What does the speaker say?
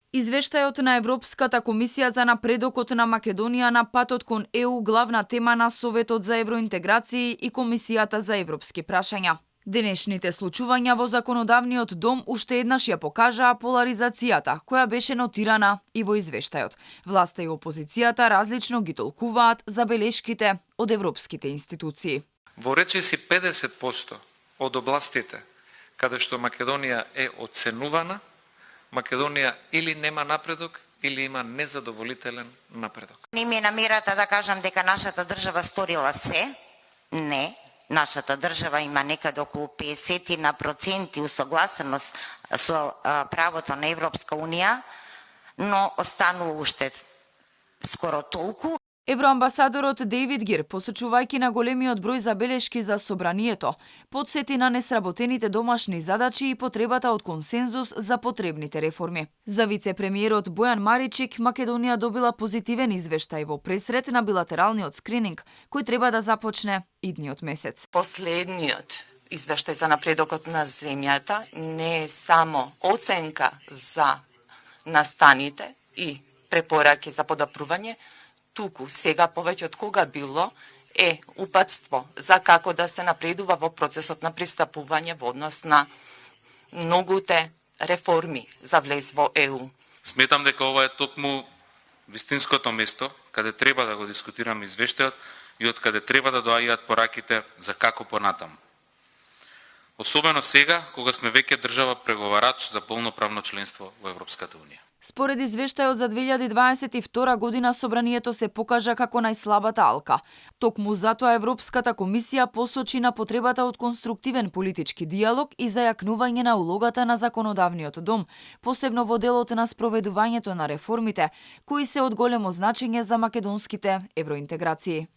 Извештајот на Европската комисија за напредокот на Македонија на патот кон ЕУ главна тема на Советот за евроинтеграции и Комисијата за европски прашања. Денешните случувања во законодавниот дом уште еднаш ја покажаа поларизацијата, која беше нотирана и во извештајот. Власта и опозицијата различно ги толкуваат забелешките од европските институции. Во речиси 50% од областите каде што Македонија е оценувана, Македонија или нема напредок, или има незадоволителен напредок. Не ми е намерата да кажам дека нашата држава сторила се. Не, нашата држава има некаде околу 50% усогласеност со правото на Европска Унија, но останува уште скоро толку. Евроамбасадорот Дейвид Гир, посочувајќи на големиот број забелешки за собранието, потсети на несработените домашни задачи и потребата од консензус за потребните реформи. За вице-премиерот Бојан Маричик, Македонија добила позитивен извештај во пресрет на билатералниот скрининг, кој треба да започне идниот месец. Последниот извештај за напредокот на земјата не е само оценка за настаните и препораки за подобрување, туку сега повеќе од кога било е упатство за како да се напредува во процесот на пристапување во однос на многуте реформи за влез во ЕУ. Сметам дека ова е токму вистинското место каде треба да го дискутираме извештајот и од каде треба да доаѓаат пораките за како понатаму. Особено сега, кога сме веќе држава преговарач за полноправно членство во Европската Унија. Според извештајот за 2022 година собранието се покажа како најслабата алка. Токму затоа Европската комисија посочи на потребата од конструктивен политички диалог и зајакнување на улогата на законодавниот дом, посебно во делот на спроведувањето на реформите, кои се од големо значење за македонските евроинтеграции.